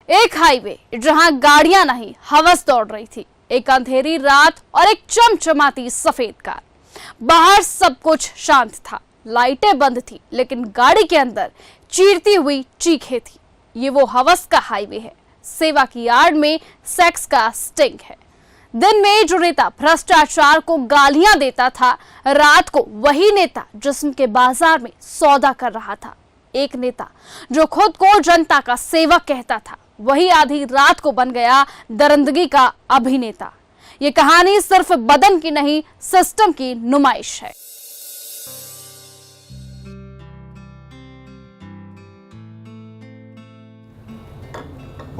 एक हाईवे जहां गाड़ियां नहीं हवस दौड़ रही थी, एक अंधेरी रात और एक चमचमाती सफेद कार। बाहर सब कुछ शांत था, लाइटें बंद थी, लेकिन गाड़ी के अंदर चीरती हुई चीखें थी। ये वो हवस का हाईवे है, सेवा की आड़ में सेक्स का स्टिंग है। दिन में जो नेता भ्रष्टाचार को गालियां देता था, रात को वही नेता जिस्म के बाजार में सौदा कर रहा था। एक नेता जो खुद को जनता का सेवक कहता था, वही आधी रात को बन गया दरिंदगी का अभिनेता। ये कहानी सिर्फ बदन की नहीं, सिस्टम की नुमाइश है।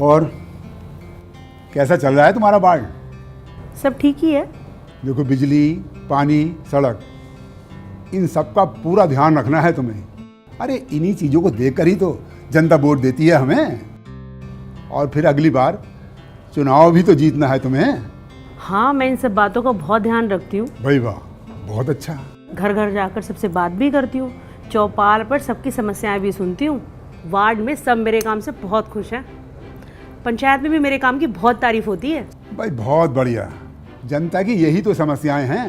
और कैसा चल रहा है तुम्हारा वार्ड? सब ठीक ही है। देखो, बिजली, पानी, सड़क, इन सब का पूरा ध्यान रखना है तुम्हें। अरे इन्हीं चीज़ों को देखकर ही तो जनता वोट देती है हमें। और फिर अगली बार चुनाव भी तो जीतना है तुम्हें। हाँ, मैं इन सब बातों का बहुत ध्यान रखती हूँ। भाई वाह, बहुत अच्छा। घर घर जाकर सबसे बात भी करती हूँ, चौपाल पर सबकी समस्याएं भी सुनती हूँ। वार्ड में सब मेरे काम से बहुत खुश हैं। पंचायत में भी मेरे काम की बहुत तारीफ होती है। भाई बहुत बढ़िया। जनता की यही तो समस्याएं हैं।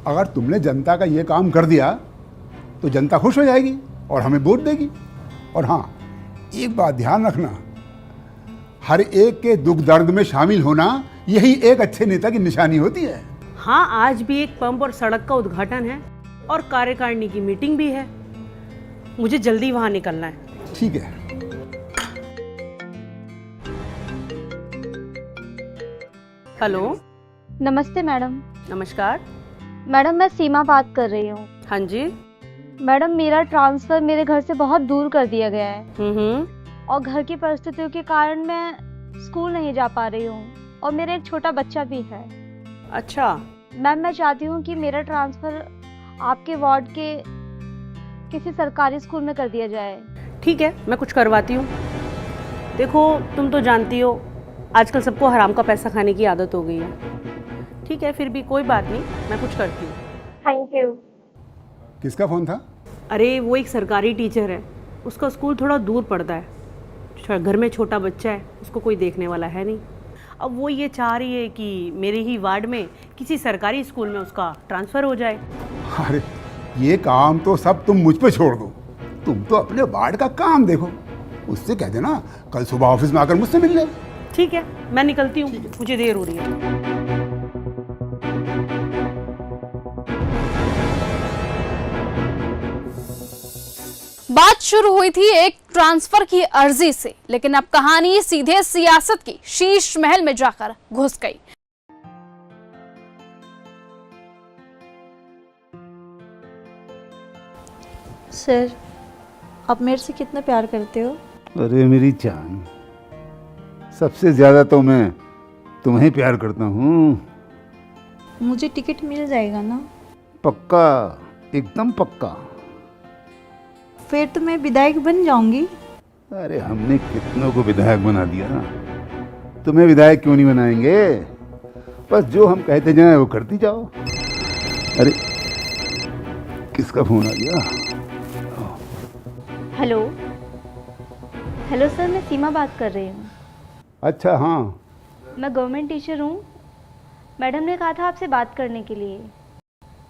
अगर तुमने जनता का ये काम कर दिया तो जनता खुश हो जाएगी और हमें वोट देगी। और हाँ, एक बात ध्यान रखना, हर एक के दुख दर्द में शामिल होना यही एक अच्छे नेता की निशानी होती है। हाँ, आज भी एक पंप और सड़क का उद्घाटन है और कार्यकारिणी की मीटिंग भी है। मुझे जल्दी वहाँ निकलना है। ठीक है। हेलो। नमस्ते मैडम। नमस्कार मैडम, मैं सीमा बात कर रही हूँ। हाँ जी। मैडम, मेरा ट्रांसफर मेरे घर से बहुत दूर कर दिया गया है हम्म। और घर की परिस्थितियों के कारण मैं स्कूल नहीं जा पा रही हूँ और मेरा एक छोटा बच्चा भी है। अच्छा। मैम, मैं चाहती हूँ कि मेरा ट्रांसफर आपके वार्ड के किसी सरकारी स्कूल में कर दिया जाए। ठीक है, मैं कुछ करवाती हूँ। देखो, तुम तो जानती हो आजकल सबको हराम का पैसा खाने की आदत हो गई है। ठीक है, फिर भी कोई बात नहीं, मैं कुछ करती हूँ। Thank you. किसका फोन था? अरे वो एक सरकारी टीचर है, उसका स्कूल थोड़ा दूर पड़ता है। घर में छोटा बच्चा है, उसको कोई देखने वाला है नहीं। अब वो ये चाह रही है कि मेरे ही वार्ड में किसी सरकारी स्कूल में उसका ट्रांसफ़र हो जाए। अरे ये काम तो सब तुम मुझ पे छोड़ दो। तुम तो अपने वार्ड का काम देखो। उससे कह देना कल सुबह ऑफिस में आकर मुझसे मिल ले। ठीक है, मैं निकलती हूँ, मुझे देर हो रही है। बात शुरू हुई थी एक ट्रांसफर की अर्जी से, लेकिन अब कहानी सीधे सियासत की शीश महल में जाकर घुस गई। सर, आप मेरे से कितना प्यार करते हो? अरे मेरी जान, सबसे ज्यादा तो मैं तुम्हें प्यार करता हूँ। मुझे टिकट मिल जाएगा ना? पक्का, एकदम पक्का। फिर तो मैं विधायक बन जाऊंगी। अरे हमने कितनों को विधायक बना दिया ना, तुम्हें विधायक क्यों नहीं बनाएंगे? बस जो हम कहते जाएं वो करती जाओ। अरे किसका फोन आ गया? हेलो। हेलो सर, मैं सीमा बात कर रही हूँ। अच्छा, हाँ। मैं गवर्नमेंट टीचर हूँ। मैडम ने कहा था आपसे बात करने के लिए,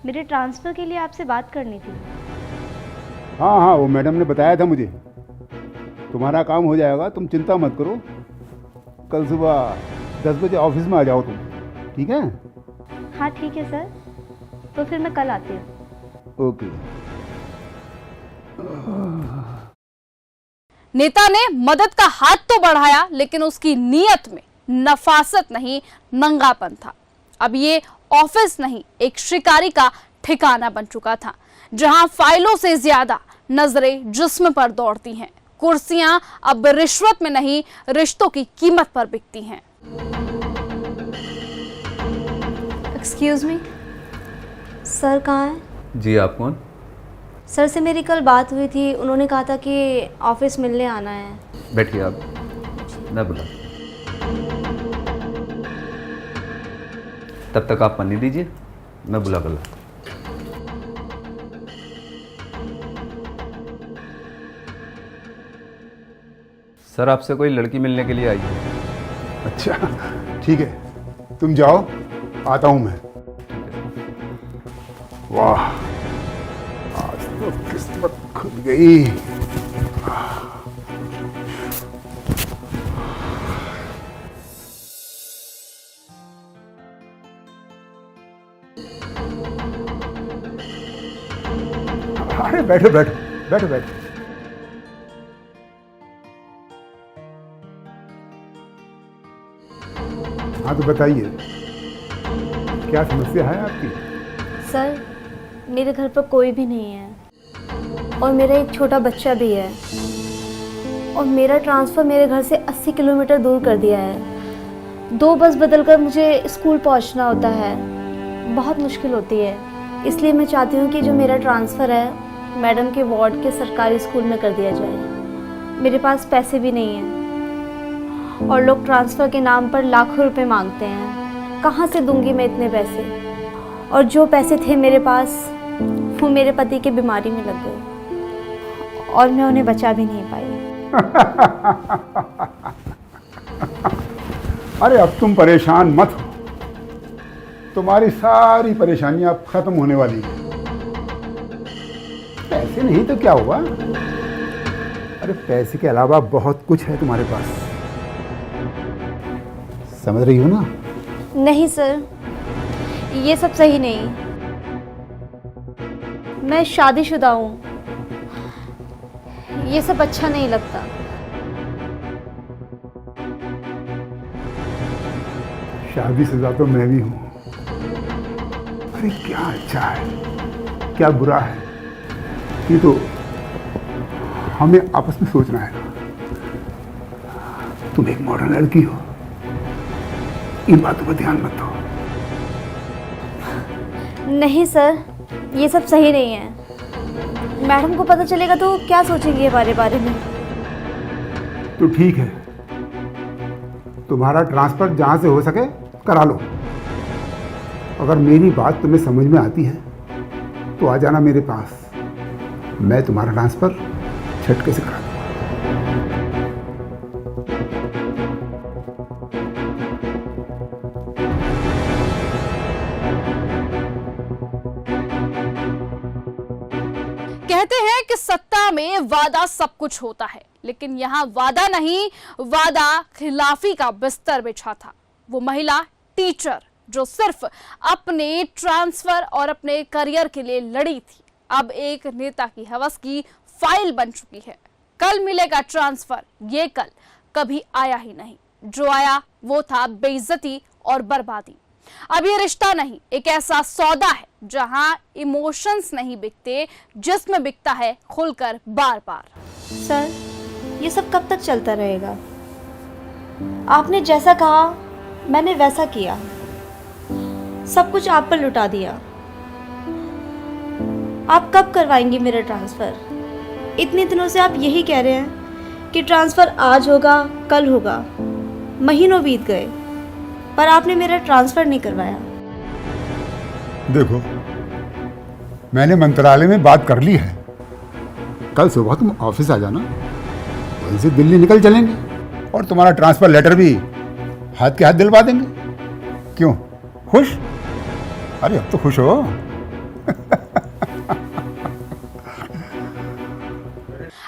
मेरे ट्रांसफ़र के लिए आपसे बात करनी थी। हाँ हाँ, वो मैडम ने बताया था मुझे। तुम्हारा काम हो जाएगा, तुम चिंता मत करो। कल सुबह 10 बजे ऑफिस में आ जाओ तुम, ठीक है? हाँ ठीक है सर, तो फिर मैं कल आती हूँ। ओके। नेता ने मदद का हाथ तो बढ़ाया, लेकिन उसकी नीयत में नफासत नहीं, नंगापन था। अब ये ऑफिस नहीं, एक शिकारी का ठिकाना बन चुका था, जहां फाइलों से ज्यादा नजरें जिस्म पर दौड़ती हैं। कुर्सियां अब रिश्वत में नहीं, रिश्तों की कीमत पर बिकती हैं। एक्सक्यूज मी, सर कहाँ हैं? जी, आप कौन? सर से मेरी कल बात हुई थी, उन्होंने कहा था कि ऑफिस मिलने आना है। बैठिए आप, मैं बुला। तब तक आप पानी दीजिए, मैं बुला कर लाता हूं। सर आपसे कोई लड़की मिलने के लिए आई है। अच्छा ठीक है, तुम जाओ, आता हूं मैं। वाह, आज तो किस्मत खुल गई। अरे बैठो बैठो बैठो बैठो। हाँ तो बताइए, क्या समस्या है आपकी? सर, मेरे घर पर कोई भी नहीं है और मेरा एक छोटा बच्चा भी है, और मेरा ट्रांसफ़र मेरे घर से 80 किलोमीटर दूर कर दिया है। 2 बस बदलकर मुझे स्कूल पहुंचना होता है, बहुत मुश्किल होती है। इसलिए मैं चाहती हूँ कि जो मेरा ट्रांसफ़र है मैडम के वार्ड के सरकारी स्कूल में कर दिया जाए। मेरे पास पैसे भी नहीं हैं और लोग ट्रांसफ़र के नाम पर लाखों रुपए मांगते हैं। कहाँ से दूंगी मैं इतने पैसे? और जो पैसे थे मेरे पास वो मेरे पति की बीमारी में लग गए और मैं उन्हें बचा भी नहीं पाई। अरे अब तुम परेशान मत हो, तुम्हारी सारी परेशानियां अब खत्म होने वाली हैं। पैसे नहीं तो क्या हुआ? अरे पैसे के अलावा बहुत कुछ है तुम्हारे पास, समझ रही हो ना? नहीं सर, ये सब सही नहीं। मैं शादीशुदा हूँ, ये सब अच्छा नहीं लगता। शादीशुदा तो मैं भी हूँ। अरे क्या अच्छा है, क्या बुरा है, ये तो हमें आपस में सोचना है। तुम एक मॉडर्न लड़की हो, इन बातों पर ध्यान मत दो। नहीं सर, ये सब सही नहीं है। मैडम को पता चलेगा तो क्या सोचेंगे हमारे बारे में? तो ठीक है, तुम्हारा ट्रांसफर जहाँ से हो सके करा लो। अगर मेरी बात तुम्हें समझ में आती है तो आ जाना मेरे पास, मैं तुम्हारा ट्रांसफर झटके से करा दूंगा। कहते हैं कि सत्ता में वादा सब कुछ होता है, लेकिन यहाँ वादा नहीं, वादा खिलाफी का बिस्तर बिछा था। वो महिला टीचर जो सिर्फ अपने ट्रांसफर और अपने करियर के लिए लड़ी थी, अब एक नेता की हवस की फाइल बन चुकी है। कल मिलेगा ट्रांसफर, ये कल कभी आया ही नहीं। जो आया वो था बेइज्जती और बर्बादी। अब ये रिश्ता नहीं, एक ऐसा सौदा है जहां इमोशंस नहीं बिकते, जिस्म बिकता है खुलकर बार बार। सर, ये सब कब तक चलता रहेगा? आपने जैसा कहा मैंने वैसा किया, सब कुछ आप पर लुटा दिया। आप कब करवाएंगे मेरा ट्रांसफ़र? इतने दिनों से आप यही कह रहे हैं कि ट्रांसफ़र आज होगा, कल होगा। महीनों बीत गए पर आपने मेरा ट्रांसफ़र नहीं करवाया। देखो, मैंने मंत्रालय में बात कर ली है। कल सुबह तुम ऑफिस आ जाना, वहीं से दिल्ली निकल चलेंगे और तुम्हारा ट्रांसफर लेटर भी हाथ के हाथ दिलवा देंगे। क्यों, खुश? अरे अब तो खुश हो।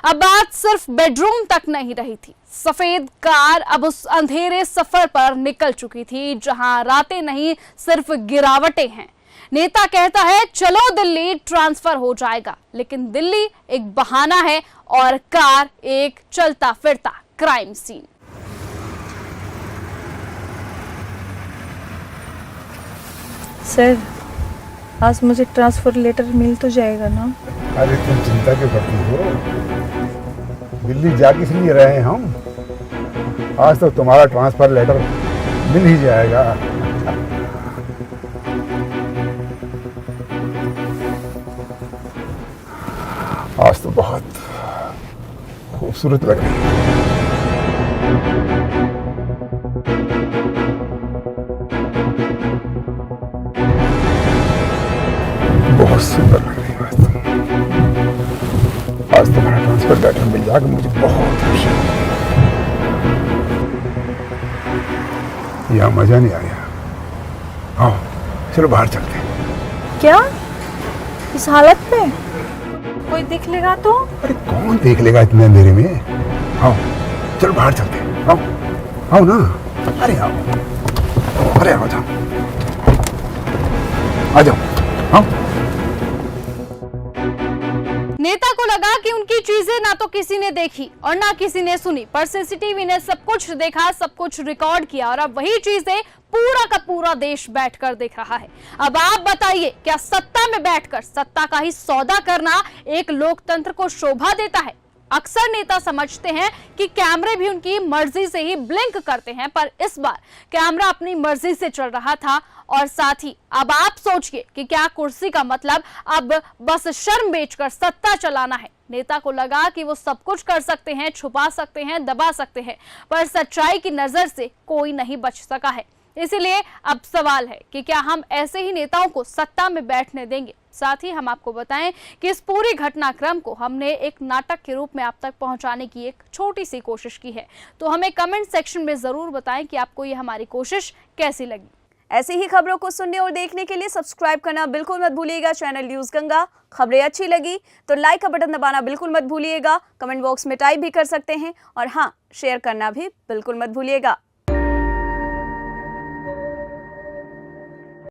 अब बात सिर्फ बेडरूम तक नहीं रही थी। सफेद कार अब उस अंधेरे सफर पर निकल चुकी थी जहां रातें नहीं, सिर्फ गिरावटें हैं। नेता कहता है चलो दिल्ली ट्रांसफर हो जाएगा, लेकिन दिल्ली एक बहाना है और कार एक चलता फिरता क्राइम सीन। सर, आज मुझे ट्रांसफ़र लेटर मिल तो जाएगा ना? अरे तुम चिंता क्यों करती हो? दिल्ली जा किस लिए रहे हैं हम? आज तो तुम्हारा ट्रांसफर लेटर मिल ही जाएगा। आज तो बहुत खूबसूरत लग रही है। बहुत सुंदर लग रही है। आज तुम्हारा ट्रांसफर लेटर मिल जाएगा, मुझे बहुत खुशी है। यहाँ मजा नहीं आया। आओ चलो बाहर चलते हैं। क्या? इस हालत में कोई देख लेगा तो? अरे कौन देख लेगा इतने अंधेरे में? आओ चलो बाहर चलते हैं। आओ आओ ना। अरे आओ, अरे आओ जाओ, आ जाओ, आओ। नेता को लगा कि उनकी चीजें ना तो किसी ने देखी और ना किसी ने सुनी, पर सीसीटीवी ने सब कुछ देखा, सब कुछ रिकॉर्ड किया और अब वही चीजें पूरा का पूरा देश बैठकर देख रहा है। अब आप बताइए, क्या सत्ता में बैठकर सत्ता का ही सौदा करना एक लोकतंत्र को शोभा देता है? अक्सर नेता समझते हैं कि कैमरे भी उनकी मर्जी से ही ब्लिंक करते हैं, पर इस बार कैमरा अपनी मर्जी से चल रहा था और साथ ही अब आप सोचिए कि क्या कुर्सी का मतलब अब बस शर्म बेचकर सत्ता चलाना है। नेता को लगा कि वो सब कुछ कर सकते हैं, छुपा सकते हैं, दबा सकते हैं, पर सच्चाई की नजर से कोई नहीं बच सका है। इसीलिए अब सवाल है कि क्या हम ऐसे ही नेताओं को सत्ता में बैठने देंगे? साथ ही हम आपको बताएं कि इस पूरे घटनाक्रम को हमने एक नाटक के रूप में आप तक पहुंचाने की एक छोटी सी कोशिश की है, तो हमें कमेंट सेक्शन में जरूर बताएं कि आपको ये हमारी कोशिश कैसी लगी। ऐसी ही खबरों को सुनने और देखने के लिए सब्सक्राइब करना बिल्कुल मत भूलिएगा चैनल न्यूज़ गंगा। खबरें अच्छी लगी तो लाइक का बटन दबाना बिल्कुल मत भूलिएगा, कमेंट बॉक्स में टाइप भी कर सकते हैं और हाँ, शेयर करना भी बिल्कुल मत भूलिएगा।